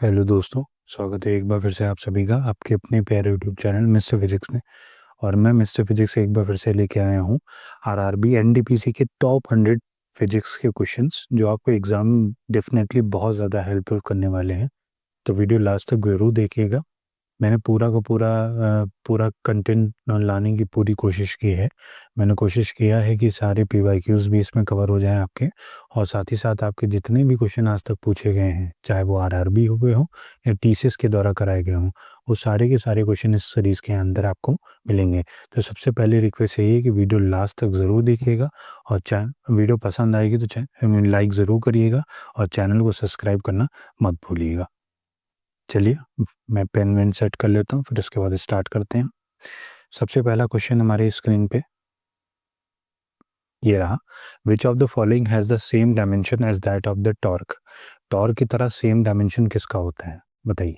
Hello दोस्तों, स्वागत है एक बार फिर से आप सभी का आपके अपने प्यारे यूट्यूब चैनल मिस्टर फिजिक्स में। और मैं मिस्टर फिजिक्स एक बार फिर से लेके आया हूँ आरआरबी एनटीपीसी के टॉप 100 फिजिक्स के क्वेश्चंस जो आपको एग्जाम डेफिनेटली बहुत ज़्यादा हेल्पफुल करने वाले हैं। तो वीडियो लास्ट तक जरूर देखिएगा। मैंने पूरा का पूरा पूरा कंटेंट लाने की पूरी कोशिश की है। मैंने कोशिश किया है कि सारे पीवाईक्यूज भी इसमें कवर हो जाएं आपके, और साथ ही साथ आपके जितने भी क्वेश्चन आज तक पूछे गए हैं, चाहे वो आरआरबी हो गए हों या टीसीएस के द्वारा कराए गए हों, वो सारे के सारे क्वेश्चन इस सीरीज़ के अंदर आपको मिलेंगे। तो सबसे पहले रिक्वेस्ट यही है कि वीडियो लास्ट तक ज़रूर देखिएगा, और वीडियो पसंद आएगी तो लाइक ज़रूर करिएगा और चैनल को सब्सक्राइब करना मत भूलिएगा। चलिए, मैं पेन वेन सेट कर लेता हूँ, फिर उसके बाद स्टार्ट करते हैं। सबसे पहला क्वेश्चन हमारे स्क्रीन पे ये रहा, which of the following has the same dimension as that of the torque. Torque की तरह सेम डायमेंशन किसका होता है, बताइए।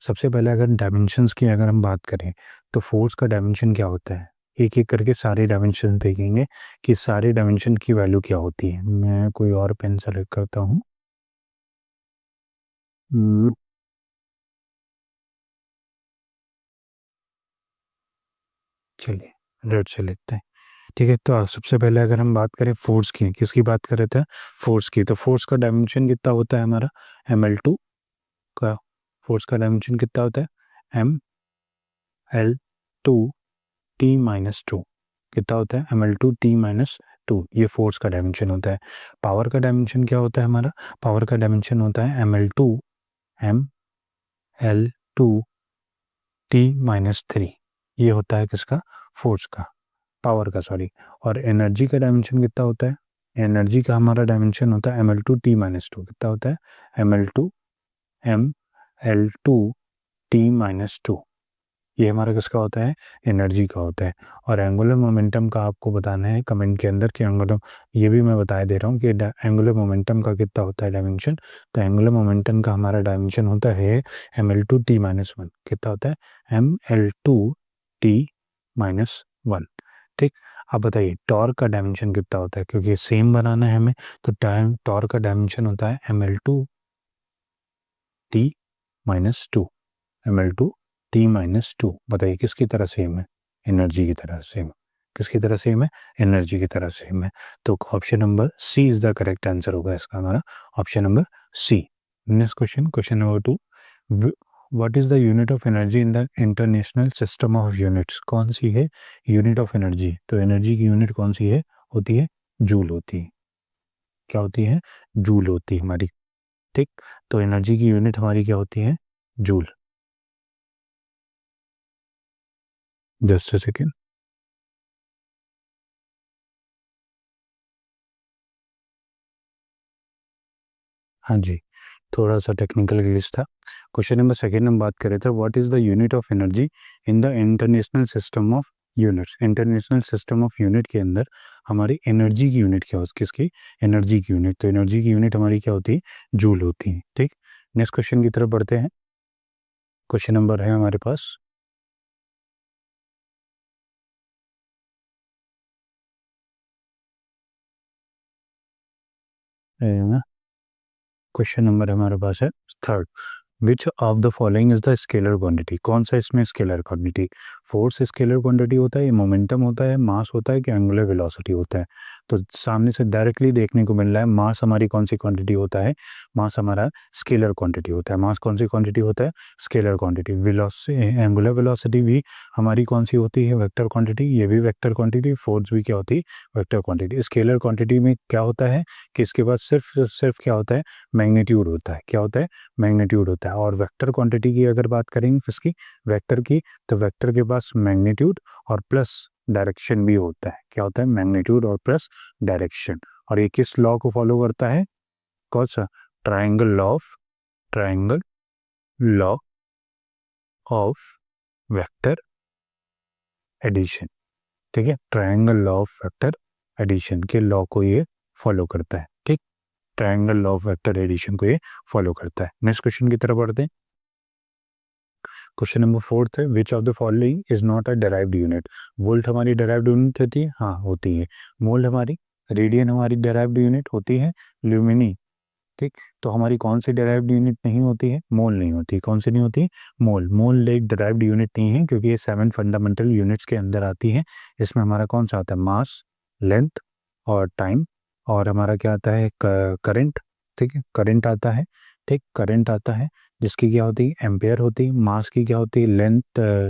सबसे पहले अगर डायमेंशंस की अगर हम बात करें तो फोर्स का डायमेंशन क्या होता है, एक एक करके सारे डायमेंशन देखेंगे कि सारे डायमेंशन की वैल्यू क्या होती है। मैं कोई और पेन सेलेक्ट करता हूँ। चलिए, रेड से लेते हैं। ठीक है, तो सबसे पहले अगर हम बात करें फोर्स की, किसकी बात कर रहे थे, फोर्स की, तो फोर्स का डायमेंशन कितना होता है हमारा, ml2 का। फोर्स का डायमेंशन कितना होता है, ml2 t-2 कितना होता है, ml2 t-2, ये फोर्स का डायमेंशन होता है। पावर का डायमेंशन क्या होता है हमारा, पावर का डायमेंशन होता है ml2 t-3, ये होता है किसका, फोर्स का, पावर का सॉरी। और एनर्जी का डायमेंशन कितना होता है, एनर्जी का हमारा डायमेंशन होता है ml2 t-2, कितना होता है, ml2 ये हमारा किसका होता है, एनर्जी का होता है। और एंगुलर मोमेंटम का आपको बताना है कमेंट के अंदर कि एंगुलर, ये भी मैं बता दे रहा हूँ कि एंगुलर मोमेंटम का कितना होता है डायमेंशन। तो एंगुलर मोमेंटम का हमारा डायमेंशन होता है ml2t-1, कितना होता है, ml2t-1। ठीक, अब बताइए टॉर्क का डायमेंशन कितना होता है, क्योंकि सेम बनाना है हमें। तो टॉर्क का डायमेंशन होता है ml2t-2, ml2t-2। बताइए किसकी तरह सेम है, एनर्जी की तरह सेम। किसकी तरह सेम है, एनर्जी की तरह सेम है। तो option number C is the correct answer होगा इसका हमारा, option number C. Next question, question number 2, what is the unit of energy in the international system of units. कौन सी है यूनिट ऑफ एनर्जी, तो एनर्जी की यूनिट कौन सी है, होती है जूल होती है। क्या होती है, जूल होती है हमारी। ठीक, तो एनर्जी की यूनिट हमारी क्या होती है, जूल। Just a second. हाँ जी, थोड़ा सा टेक्निकल ग्लिच था। क्वेश्चन नंबर सेकेंड हम बात कर रहे थे, what is the unit of energy in the international system of units. International system of unit के अंदर हमारी एनर्जी की यूनिट क्या होती है, किसकी, एनर्जी की यूनिट। तो एनर्जी की यूनिट हमारी क्या होती है, जूल होती है। ठीक, नेक्स्ट क्वेश्चन की तरफ बढ़ते हैं। क्वेश्चन नंबर है हमारे पास, क्वेश्चन नंबर हमारे पास है third, which of the following is the scalar quantity. कौन सा इसमें scalar quantity, force scalar quantity होता है, मोमेंटम होता है, मास होता है कि एंगुलर वेलोसिटी होता है। तो सामने से डायरेक्टली देखने को मिल रहा है, मास हमारी कौन सी क्वांटिटी होता है, मास हमारा स्केलर क्वांटिटी होता है। मास कौन सी क्वांटिटी होता है, scalar quantity. Velocity, angular velocity भी हमारी कौन सी होती है, वेक्टर क्वांटिटी, ये भी वेक्टर क्वांटिटी। फोर्स भी क्या होती है, वेक्टर क्वांटिटी। स्केलर क्वांटिटी में क्या होता है कि इसके बाद सिर्फ सिर्फ क्या होता है, मैग्नीट्यूड होता है। क्या होता है, मैग्नीट्यूड होता है। और वेक्टर क्वांटिटी की अगर बात करेंगे किसकी, वेक्टर की, तो वेक्टर के पास मैग्नीट्यूड और प्लस डायरेक्शन भी होता है। क्या होता है, मैग्नीट्यूड और प्लस डायरेक्शन। और ये किस लॉ को फॉलो करता है, कौन सा, triangle law of vector addition. ठीक है, triangle law of vector addition के लॉ को ये फॉलो करता है। ठीक, triangle law of vector addition को ये फॉलो करता है। नेक्स्ट क्वेश्चन की तरफ बढ़ते हैं। क्वेश्चन नंबर 4 है, which of the following is not a derived unit. Volt हमारी डेराइव्ड यूनिट होती है, हाँ होती है। मोल हमारी, रेडियन हमारी डेराइव्ड यूनिट होती है, ल्यूमिनी ठीक, तो हमारी कौन सी डिराइव्ड यूनिट नहीं होती है? मोल नहीं होती। कौन सी नहीं होती? मोल एक डिराइव्ड यूनिट नहीं है, क्योंकि ये 7 फंडामेंटल यूनिट्स के अंदर आती है। इसमें हमारा कौन सा आता है? मास, लेंथ और टाइम, और हमारा क्या आता है? करंट। ठीक है, करंट आता है। ठीक, करंट आता है, जिसकी क्या होती है? एम्पेयर होती है। मास की क्या होती है? लेंथ,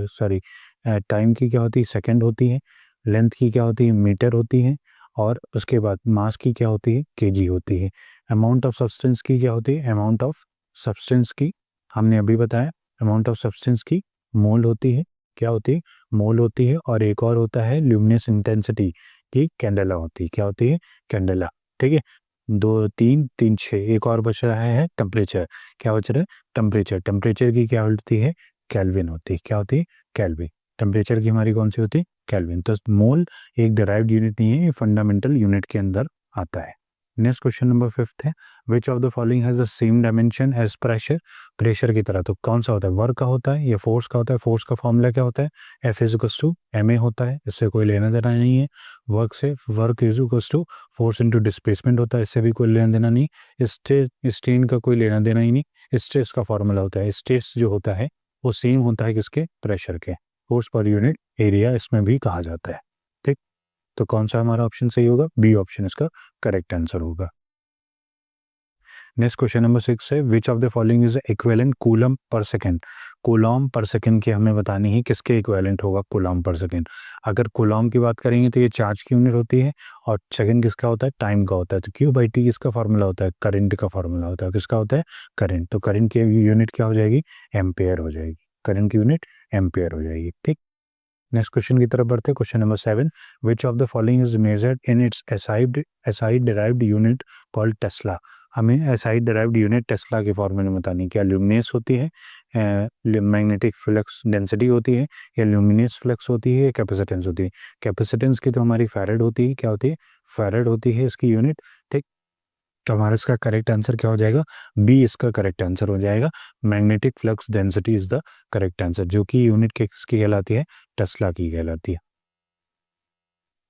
सॉरी, टाइम की क्या होती है? सेकंड होती है। लेंथ की क्या होती है? मीटर होती है। और उसके बाद मास की क्या होती है? केजी होती है। अमाउंट ऑफ सब्सटेंस की क्या होती है? अमाउंट ऑफ सब्सटेंस की हमने अभी बताया, अमाउंट ऑफ सब्सटेंस की मोल होती है। क्या होती है? मोल होती है। और एक और होता है ल्यूमिनस इंटेंसिटी की, कैंडेला होती है। क्या होती है? कैंडेला। ठीक है, दो, तीन, तीन, छः, एक और बच रहा है टेम्परेचर। क्या बच रहा है? टेम्परेचर। टेम्परेचर की क्या होती है? केल्विन होती है। क्या होती है? केल्विन। टेम्परेचर की हमारी कौन सी होती है? केल्विन। तो मोल एक डिराइव्ड यूनिट नहीं है, ये फंडामेंटल यूनिट के अंदर आता है। नेक्स्ट क्वेश्चन नंबर 5 है, which of the following has the same dimension as pressure? Pressure की तरह तो कौन सा होता है? वर्क का होता है या फोर्स का होता है? फोर्स का फॉर्मूला क्या होता है? F is equals to M A होता है, इससे कोई लेना देना नहीं है। वर्क से work is equals to force into displacement होता है, इससे भी कोई लेना देना नहीं। स्ट्रेन का कोई लेना देना ही नहीं। स्ट्रेस का फॉर्मूला होता है, स्ट्रेस जो होता है वो सेम होता है किसके? प्रेशर के। फोर्स पर यूनिट एरिया इसमें भी कहा जाता है। ठीक, तो कौन सा हमारा ऑप्शन सही होगा? बी ऑप्शन इसका करेक्ट आंसर होगा। नेक्स्ट क्वेश्चन नंबर 6 है, which of the following is equivalent coulomb per second? Coulomb per second की हमें बतानी है किसके इक्विवेलेंट होगा कूलम पर सेकेंड। अगर कूलम की बात करेंगे तो ये चार्ज की यूनिट होती है, और सेकेंड किसका होता है? टाइम का होता है। तो क्यू बाई टी किसका फॉर्मूला होता है? करंट का फॉर्मूला होता है। किसका होता है? करंट। तो करंट की यूनिट क्या हो जाएगी? एम्पेयर हो जाएगी। करंट की यूनिट एम्पेयर हो जाएगी। ठीक, नेक्स्ट क्वेश्चन की तरफ बढ़ते हैं। Question number 7, which of the following is measured in its SI derived unit called Tesla? हमें एसआई डिराइव्ड यूनिट टेस्ला के फॉर्मूले में बतानी है। क्या ल्यूमिनेस होती है, मैग्नेटिक फ्लक्स डेंसिटी होती है, या ल्यूमिनेस फ्लक्स होती है, या कैपेसिटेंस होती है? कैपेसिटेंस की तो हमारी फैराड होती है। क्या होती है? फैराड होती है इसकी यूनिट। ठीक, तो हमारा इसका करेक्ट आंसर क्या हो जाएगा? बी इसका करेक्ट आंसर हो जाएगा। Magnetic flux density is the correct answer, जो कि यूनिट किसकी कहलाती है? टेस्ला की कहलाती है।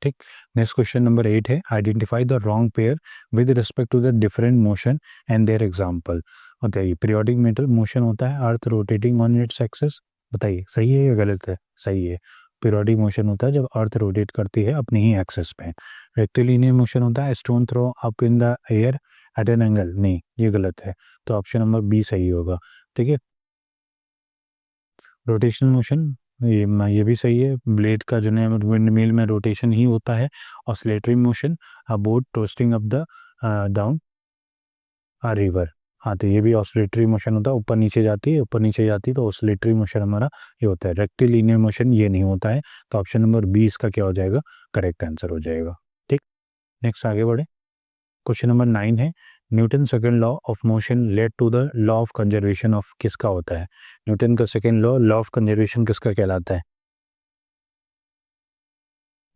ठीक, नेक्स्ट क्वेश्चन नंबर 8 है, identify the wrong pair with respect to the different motion and their example. बताइए, पीरियोडिक मेटल मोशन होता है earth rotating on its axis. बताइए सही है या गलत है? सही है। पीरियोडिक मोशन होता है जब अर्थ रोटेट करती है अपनी ही एक्सिस पे। रेक्टिलिनियर मोशन होता है stone throw up in the air at an angle. नहीं, ये गलत है। तो ऑप्शन नंबर बी सही होगा। ठीक है, रोटेशनल मोशन, ये भी सही है। ब्लेड का जो है विंड मिल में रोटेशन ही होता है। Oscillatory motion, a boat toasting up the down a river. हाँ, तो ये भी ऑसिलेटरी मोशन होता है, ऊपर नीचे जाती है, ऊपर नीचे जाती है, तो ऑसिलेटरी मोशन हमारा ये होता है। रेक्टिलिनियर मोशन ये नहीं होता है। तो ऑप्शन नंबर बी इसका क्या हो जाएगा? करेक्ट आंसर हो जाएगा। ठीक, नेक्स्ट आगे बढ़े। क्वेश्चन नंबर 9 है, Newton second law of motion led to the law of conservation of किसका होता है? न्यूटन का सेकंड लॉ ऑफ कंजर्वेशन किसका कहलाता है?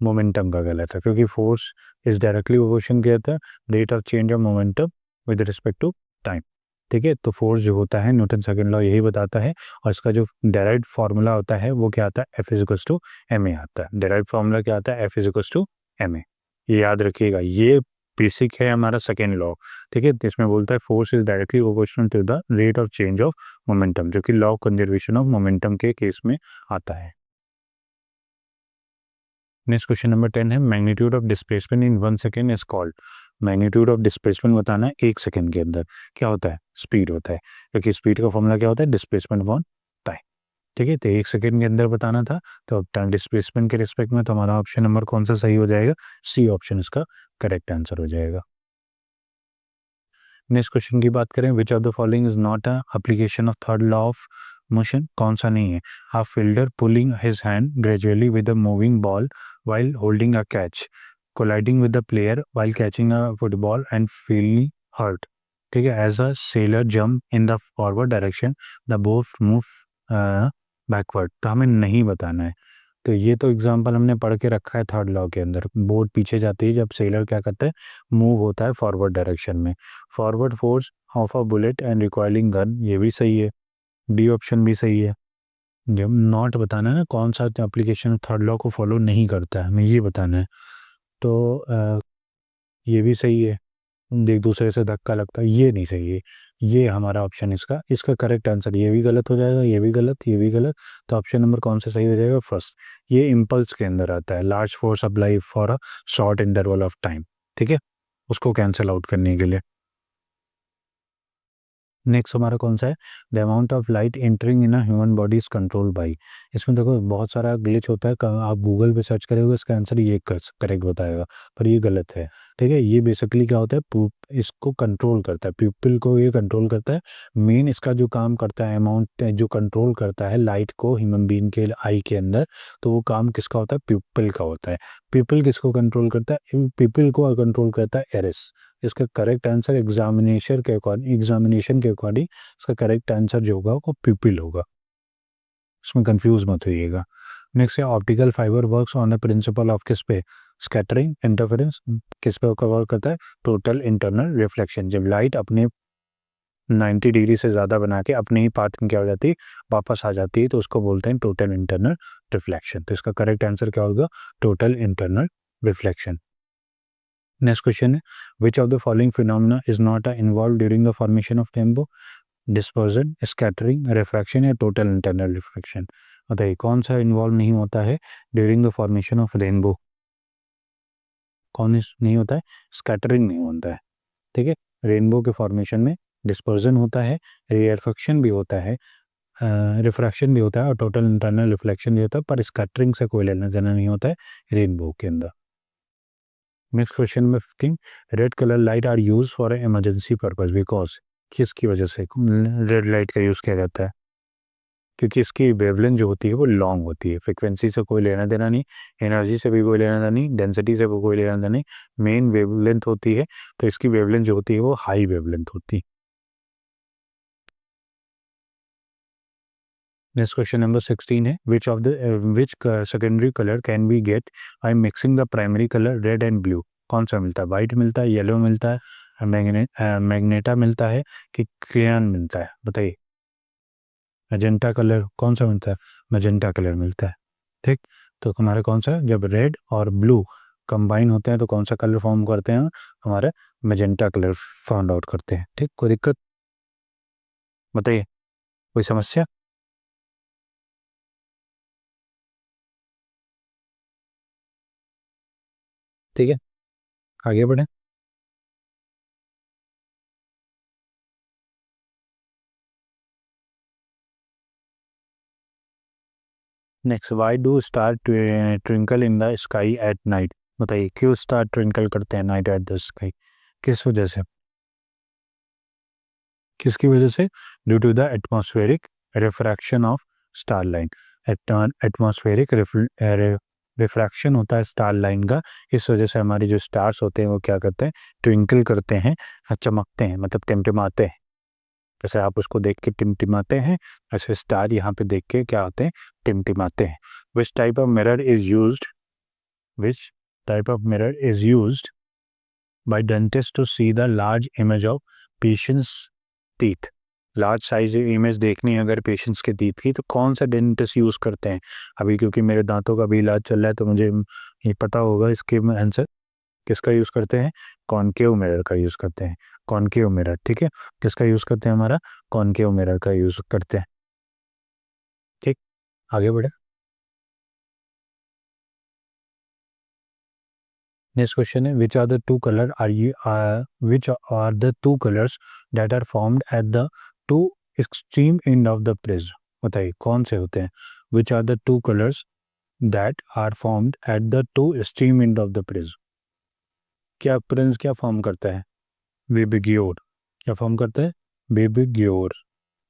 मोमेंटम का कहलाता है, क्योंकि फोर्स इज डायरेक्टली प्रोपोर्शन किया था rate of change of momentum with respect to time. ठीक है, तो फोर्स जो होता है न्यूटन सेकंड लॉ यही बताता है, और इसका जो डायरेक्ट फार्मूला होता है वो क्या आता है? F is equals to M A आता है। डायरेक्ट फार्मूला क्या आता है? F is equals to M A. ये याद रखिएगा, ये बेसिक है हमारा सेकेंड लॉ। ठीक है, तो इसमें बोलता है force is directly proportional to the rate of change of momentum, जो कि law of conservation of momentum के केस में आता है। नेक्स्ट क्वेश्चन नंबर 10 है, magnitude of displacement in 1 second is called. Magnitude of displacement बताना है 1 सेकेंड के अंदर क्या होता है? स्पीड होता है, क्योंकि स्पीड का फॉर्मूला क्या होता है? Displacement upon time. ठीक है, तो 1 सेकेंड के अंदर बताना था, तो अब टाइम डिस्प्लेसमेंट के रिस्पेक्ट में तो हमारा ऑप्शन नंबर कौन सा सही हो जाएगा? सी ऑप्शन इसका करेक्ट आंसर हो जाएगा। नेक्स्ट क्वेश्चन की बात करें, which of the following is not a application of third law of motion? कौन सा नहीं है? A fielder pulling his hand gradually with a moving ball while holding a catch, colliding with the player while catching a football and feeling hurt. ठीक है, as a sailor jump in the forward direction, the boat move backward. तो हमें नहीं बताना है। तो ये तो एग्जाम्पल हमने पढ़ के रखा है थर्ड लॉ के अंदर। बोट पीछे जाती है जब सेलर क्या करता है? मूव होता है फॉरवर्ड डायरेक्शन में। Forward force of a bullet and recoiling gun, ये भी सही है। डी ऑप्शन भी सही है। जब नॉट बताना है ना, कौन सा एप्लीकेशन थर्ड लॉ को फॉलो नहीं करता है, हमें ये बताना है। तो ये भी सही है। एक दूसरे से धक्का लगता है, ये नहीं सही है। ये हमारा ऑप्शन इसका इसका करेक्ट आंसर, ये भी गलत हो जाएगा, ये भी गलत, ये भी गलत। तो ऑप्शन नंबर कौन सा सही हो जाएगा? फर्स्ट। ये इम्पल्स के अंदर आता है, large force apply for a short interval of time. ठीक है, उसको कैंसिल आउट करने के लिए। नेक्स्ट हमारा कौन सा है? The amount of light entering in a human body is control by. इसमें देखो बहुत सारा ग्लिच होता है, आप गूगल पे सर्च करोगे इसका आंसर ये करेक्ट बताएगा, पर ये गलत है। ठीक है, ये बेसिकली क्या होता है, इसको कंट्रोल करता है, प्यूपिल को ये कंट्रोल करता है। मेन इसका जो काम करता है, अमाउंट जो कंट्रोल करता है लाइट को ह्यूमन बीइंग के आई के अंदर, तो वो काम किसका होता है? प्यूपिल का होता है। प्यूपिल किसको कंट्रोल करता है? प्यूपिल को कंट्रोल करता है एरिस। इसका करेक्ट आंसर एग्जामिनेशन के अकॉर्डिंग इसका करेक्ट आंसर जो होगा वो प्यूपिल होगा, इसमें कंफ्यूज मत होइएगा। नेक्स्ट है optical fibre works on the principle of किस पे? Scattering, interference. किस पे कवर करता है? Total internal reflection. जब लाइट अपने 90 डिग्री से ज़्यादा बना के अपने ही पाथ में क्या हो जाती है, वापस आ जाती है, तो उसको बोलते हैं टोटल इंटरनल रिफ्लेक्शन। तो इसका करेक्ट आंसर क्या होगा? Total internal reflection. Next question है which of the following phenomena is not involve during the formation of rainbow? Dispersion, scattering, refraction या टोटल इंटरनल रिफ्लेक्शन। बताइए कौन सा इन्वॉल्व नहीं होता है during the formation of rainbow? कौन नहीं होता है? स्कैटरिंग नहीं होता है। ठीक है, रेनबो के फॉर्मेशन में डिस्पर्जन होता है, रिफ्रैक्शन भी होता है, रिफ्रैक्शन भी होता है और टोटल इंटरनल रिफ्लेक्शन भी होता है, पर स्कैटरिंग से कोई लेना देना नहीं होता है रेनबो के अंदर। नेक्स्ट क्वेश्चन में 15, red colour light are use for emergency purpose because. किसकी वजह से रेड लाइट का यूज़ किया जाता है? क्योंकि इसकी वेवलेंथ जो होती है वो लॉन्ग होती है, फ्रिक्वेंसी से कोई लेना देना नहीं, एनर्जी से भी कोई लेना देना नहीं, डेंसिटी से भी कोई लेना देना नहीं, मेन वेवलेंथ होती है। तो इसकी वेवलेंथ जो होती है वो हाई वेवलेंथ होती है। नेक्स्ट क्वेश्चन नंबर 16 है which secondary colour can be get by mixing the primary colour red and blue? कौन सा मिलता है? वाइट मिलता है, येलो मिलता है, मैग्नेटा मिलता है कि क्रेयन मिलता है? बताइए। मैजेंटा कलर कौन सा मिलता है? मैजेंटा कलर मिलता है। ठीक, तो हमारे कौन सा है? जब रेड और ब्लू कंबाइन होते हैं तो कौन सा कलर फॉर्म करते हैं? हमारे मैजेंटा कलर फाउंड आउट करते हैं। ठीक, कोई दिक्कत? बताइए, कोई समस्या? ठीक है, आगे बढ़े। Next, why do star twinkle in the sky at night? बताइए क्यों स्टार ट्विंकल करते हैं नाइट एट द स्काई? किस वजह से? किसकी वजह से? Due to the atmospheric refraction of star line. Atmospheric refraction होता है स्टार लाइन का, इस वजह से हमारी जो स्टार्स होते हैं वो क्या करते हैं? ट्विंकल करते हैं, चमकते हैं, मतलब टिमटिमाते हैं। जैसे आप उसको देख के टिमटिमाते हैं, ऐसे स्टार यहाँ पे देख के क्या होते हैं? टिमटिमाते हैं। Which type of mirror is used which type of mirror is used by dentist to see the large image of patients teeth? Large size image देखनी है अगर पेशेंट्स के टीथ की, तो कौन सा डेंटिस्ट यूज़ करते हैं? अभी क्योंकि मेरे दांतों का भी इलाज चल रहा है तो मुझे ये पता होगा इसके आंसर। किसका यूज़ करते हैं? कॉनकेव मिरर का यूज़ करते हैं। कॉनकेव मिरर, ठीक है, किसका यूज़ करते हैं? हमारा कॉनकेव मिरर का यूज़ करते हैं। ठीक, आगे बढ़े। नेक्स्ट क्वेश्चन है which are the two colours that are formed at the two extreme end of the prism? बताइए कौन से होते हैं? Which are the two colours that are formed at the two extreme end of the prism? क्या prism क्या form करता है? बेबिग्योर। क्या फॉर्म करता है? बेबिग्योर।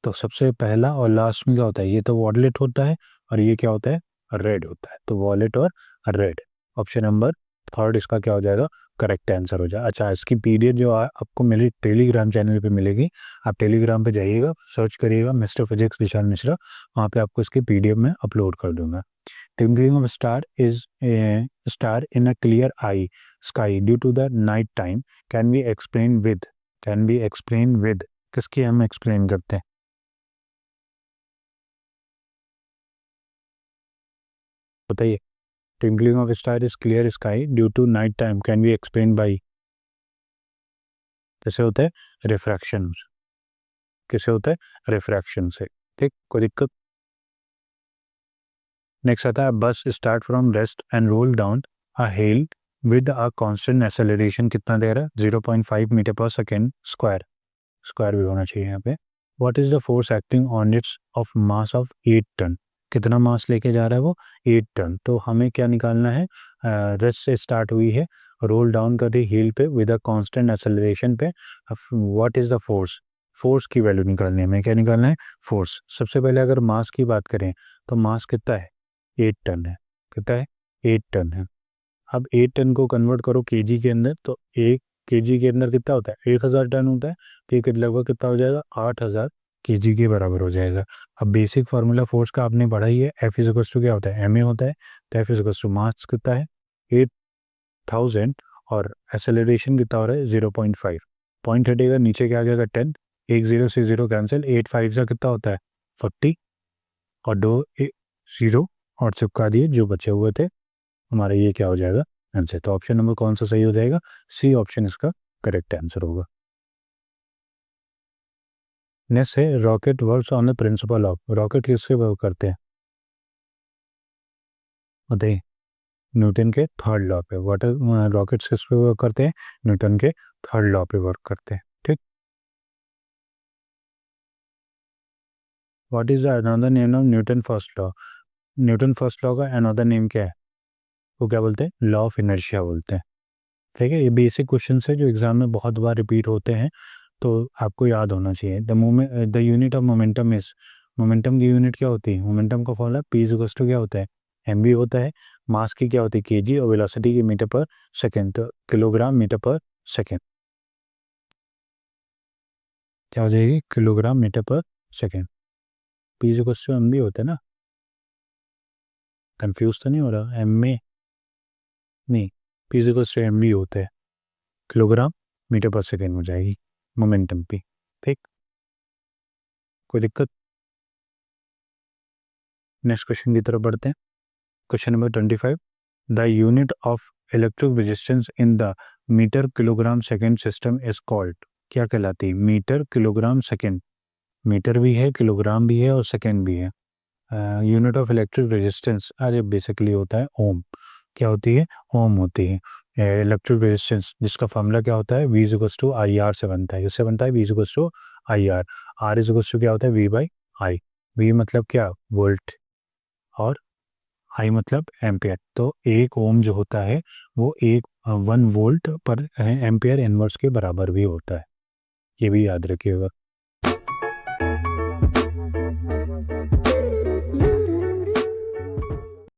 तो सबसे पहला और लास्ट में क्या होता है? ये तो वॉयलेट होता है और ये क्या होता है? रेड होता है। तो वॉयलेट और रेड, ऑप्शन नंबर थर्ड इसका क्या हो जाएगा? करेक्ट आंसर हो जाएगा। अच्छा, इसकी पीडीएफ जो आपको मेरे टेलीग्राम चैनल पे मिलेगी, आप टेलीग्राम पे जाइएगा, सर्च करिएगा मिस्टर फिजिक्स विशाल मिश्रा, वहाँ पे आपको इसकी पीडीएफ में अपलोड कर दूंगा। Twinkling of a star is a star in a clear eye sky due to the night time can be explained with can be explained with किसकी हम एक्सप्लेन करते हैं? बताइए। Twinkling of a star is clear sky due to night time can be explained by कैसे होता है? Refraction. किससे होता है? रिफ्रैक्शन से। ठीक, कोई दिक्कत? नेक्स्ट आता है बस start from rest and roll down a hill with a constant acceleration, कितना दे रहा है? 0.5 मीटर पर सेकेंड स्क्वायर, स्क्वायर भी होना चाहिए यहाँ पे। What is the force acting on its of mass of 8 ton, कितना मास लेके जा रहा है वो? 8 टन। तो हमें क्या निकालना है? रेस्ट से स्टार्ट हुई है, रोल डाउन कर रही हिल पे विद अ कांस्टेंट एक्सेलरेशन पे। What is the force? Force की वैल्यू निकालनी है हमें। क्या निकालना है? फोर्स। सबसे पहले अगर मास की बात करें तो मास कितना है? 8 टन है। कितना है? 8 टन है। अब 8 टन को कन्वर्ट करो केजी के अंदर, तो 1 केजी के अंदर कितना होता है? 1000 टन होता है। तो ये लगभग कितना हो जाएगा? 8000 केजी के बराबर हो जाएगा। अब बेसिक फार्मूला फोर्स का आपने पढ़ा ही है, एफ इज इक्वल्स टू क्या होता है? एम ए होता है। तो F is equals to mass कितना है? 8000, और एक्सेलरेशन कितना हो रहा है? 0.5। पॉइंट हटेगा, नीचे क्या आ जाएगा? 10। एक जीरो से जीरो कैंसिल, 8 5 से कितना होता है? 40, और 2 जीरो और चिपका दिए जो बचे हुए थे हमारा, ये क्या हो जाएगा? आंसर। तो ऑप्शन नंबर कौन सा सही हो जाएगा? सी ऑप्शन इसका करेक्ट आंसर होगा। नेक्स्ट है rocket works on the principle of, rocket किससे वर्क करते हैं? बताइए। न्यूटन के थर्ड लॉ पे। वाटर रॉकेट्स किस पे वर्क करते हैं? न्यूटन के थर्ड लॉ पे वर्क करते हैं। ठीक। What is the another name of Newton first law? Newton first law का अनदर नेम क्या है? वो क्या बोलते हैं? लॉ ऑफ इनर्शिया बोलते हैं। ठीक है, ये बेसिक क्वेश्चन है जो एग्जाम में बहुत बार रिपीट होते हैं, तो आपको याद होना चाहिए। The unit of momentum is, momentum की यूनिट क्या होती है? मोमेंटम का formula p is equals to क्या होता है? एम बी होता है। मास की क्या होती है? केजी, और वेलोसिटी की मीटर पर सेकेंड, तो किलोग्राम मीटर पर सेकेंड। क्या हो जाएगी? किलोग्राम मीटर पर second. P is equals to m v होता है ना? कंफ्यूज तो नहीं हो रहा? एम में नहीं, p is equals to m v होता है, किलोग्राम मीटर पर सेकेंड हो जाएगी मोमेंटम पी। ठीक, कोई दिक्कत? नेक्स्ट क्वेश्चन की तरफ बढ़ते हैं। Question number 25, the unit of electric resistance in the metre kilogram second system is called, क्या कहलाती है? Metre kilogram second. मीटर भी है, किलोग्राम भी है, और सेकेंड भी है। यूनिट ऑफ इलेक्ट्रिक रेजिस्टेंस अरे बेसिकली होता है ओम। क्या होती है? ओम होती है इलेक्ट्रिक रेजिस्टेंस, जिसका फॉर्मूला क्या होता है? V is equals to I R से बनता है। किससे बनता है? V is equals to I R. R is equals to क्या होता है? We by I. वी मतलब क्या? वोल्ट, और आई मतलब एम्पियर। तो एक ओम जो होता है वो 1 वोल्ट पर एम्पियर इनवर्स के बराबर भी होता है, ये भी याद रखिएगा।